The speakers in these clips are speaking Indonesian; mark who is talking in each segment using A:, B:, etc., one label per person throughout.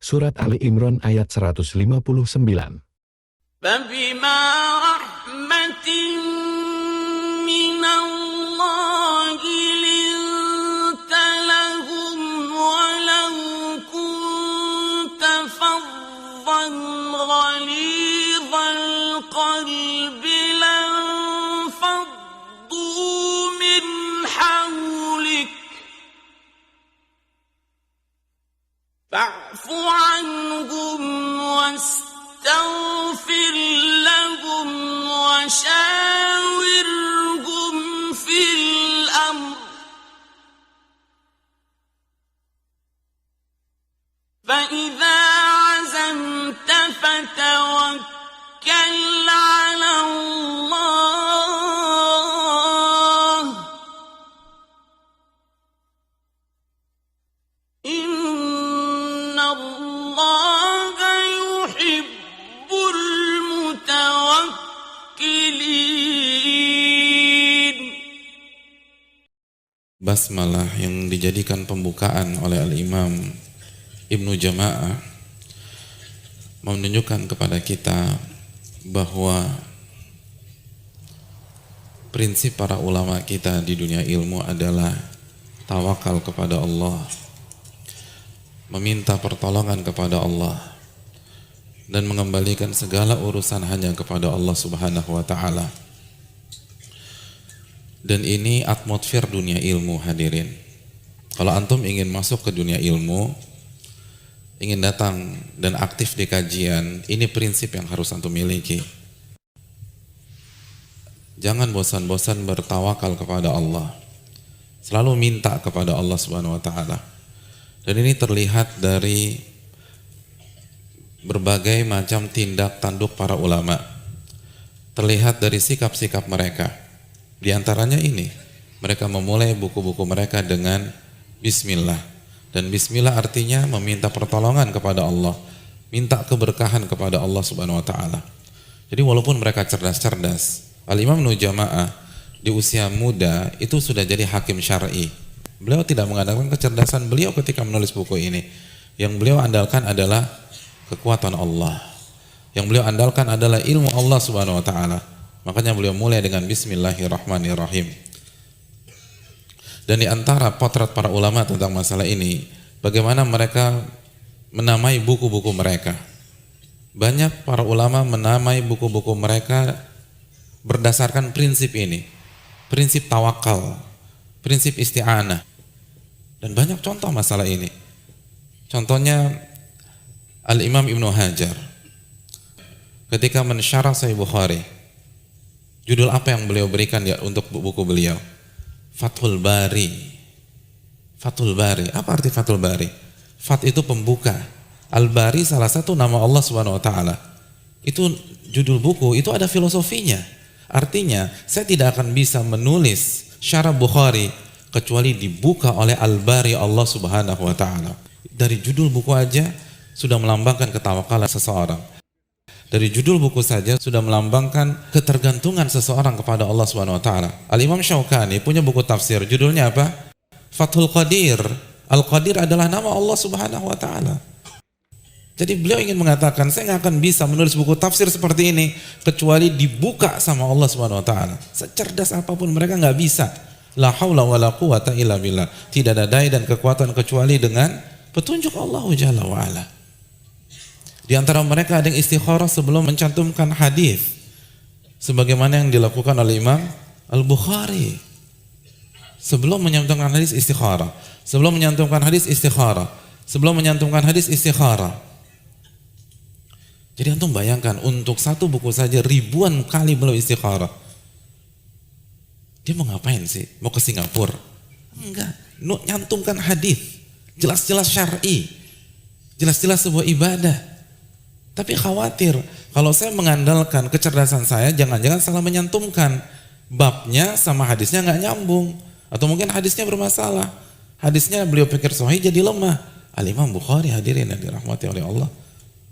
A: Surat Ali Imran ayat 159.
B: فَبِمَا رَحْمَةٍ مِّنَ اللَّهِ لِنتَ لَهُمْ وَلَوْ كُنتَ فَظًّا غَلِيظَ الْقَلْبِ لَانفَضُّوا مِنْ حَوْلِكَ فَاعْفُ عَنْهُمْ واستغفر لهم وشاورهم في الأمر فإذا عزمت فتوكل على الله إن الله يحب
C: Basmalah yang dijadikan pembukaan oleh Al-Imam Ibnu Jama'ah menunjukkan kepada kita bahwa prinsip para ulama kita di dunia ilmu adalah tawakal kepada Allah, meminta pertolongan kepada Allah, dan mengembalikan segala urusan hanya kepada Allah Subhanahu wa ta'ala. Dan ini atmosfer dunia ilmu, hadirin. Kalau antum ingin masuk ke dunia ilmu, ingin datang dan aktif di kajian, ini prinsip yang harus antum miliki. Jangan bosan-bosan bertawakal kepada Allah. Selalu minta kepada Allah Subhanahu wa ta'ala. Dan ini terlihat dari berbagai macam tindak tanduk para ulama. Terlihat dari sikap-sikap mereka. Di antaranya ini, mereka memulai buku-buku mereka dengan Bismillah. Dan Bismillah artinya meminta pertolongan kepada Allah, minta keberkahan kepada Allah Subhanahu wa ta'ala. Jadi walaupun mereka cerdas-cerdas, Al-Imam Ibnu Jama'ah di usia muda itu sudah jadi hakim syar'i. Beliau tidak mengandalkan kecerdasan beliau ketika menulis buku ini. Yang beliau andalkan adalah kekuatan Allah. Yang beliau andalkan adalah ilmu Allah Subhanahu wa ta'ala. Makanya beliau mulai dengan Bismillahirrahmanirrahim. Dan di antara potret para ulama tentang masalah ini, bagaimana mereka menamai buku-buku mereka. Banyak para ulama menamai buku-buku mereka berdasarkan prinsip ini. Prinsip tawakal, prinsip isti'anah. Dan banyak contoh masalah ini. Contohnya Al-Imam Ibnu Hajar ketika mensyarah Sahih Bukhari, judul apa yang beliau berikan ya untuk buku beliau? Fathul Bari. Fathul Bari. Apa arti Fathul Bari? Fat itu pembuka. Al-Bari salah satu nama Allah Subhanahu wa ta'ala. Itu judul buku, itu ada filosofinya. Artinya, saya tidak akan bisa menulis syarah Bukhari kecuali dibuka oleh Al-Bari Allah Subhanahu wa ta'ala. Dari judul buku aja sudah melambangkan ketawakalan seseorang. Dari judul buku saja sudah melambangkan ketergantungan seseorang kepada Allah Subhanahu wa taala. Al-Imam Syaukani punya buku tafsir, judulnya apa? Fathul Qadir. Al-Qadir adalah nama Allah Subhanahu wa taala. Jadi beliau ingin mengatakan, saya nggak akan bisa menulis buku tafsir seperti ini kecuali dibuka sama Allah Subhanahu wa taala. Secerdas apapun mereka nggak bisa. La haula wala quwata illa billah. Tidak ada daya dan kekuatan kecuali dengan petunjuk Allah Jalla wa ala. Di antara mereka ada yang istikharah sebelum mencantumkan hadis, sebagaimana yang dilakukan oleh Imam Al-Bukhari. Sebelum menyantumkan hadis istikharah, sebelum menyantumkan hadis istikharah, sebelum menyantumkan hadis istikharah. Jadi antum bayangkan, untuk satu buku saja ribuan kali beliau istikharah. Dia mau ngapain sih? Mau ke Singapura? Enggak, nyantumkan hadis, jelas-jelas syar'i, jelas-jelas sebuah ibadah. Tapi khawatir kalau saya mengandalkan kecerdasan saya, jangan-jangan salah menyantumkan, babnya sama hadisnya nggak nyambung, atau mungkin hadisnya bermasalah, hadisnya beliau pikir sahih jadi lemah. Al-Imam Bukhari, hadirin yang dirahmati oleh Allah,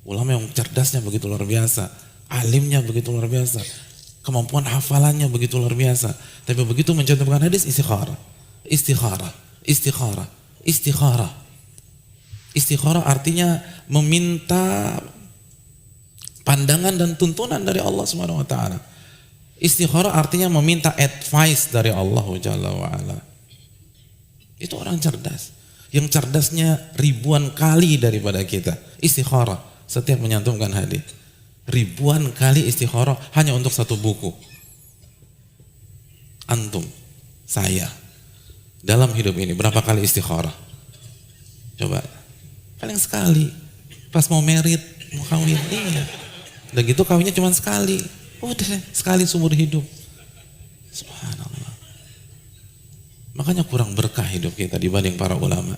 C: ulama yang cerdasnya begitu luar biasa, alimnya begitu luar biasa, kemampuan hafalannya begitu luar biasa, tapi begitu mencantumkan hadis istikharah, istikharah, istikharah, istikharah. Istikharah artinya meminta pandangan dan tuntunan dari Allah Subhanahu wa taala. Istikharah artinya meminta advice dari Allah Jalla wa ala. Itu orang cerdas. Yang cerdasnya ribuan kali daripada kita. Istikharah setiap menyantumkan hadis. Ribuan kali istikharah hanya untuk satu buku. Antum, saya dalam hidup ini berapa kali istikharah? Coba. Paling sekali. Pas mau merit, mau kawin. Iya. Udah gitu kawinnya cuma sekali. Udah sekali seumur hidup. Subhanallah. Makanya kurang berkah hidup kita dibanding para ulama.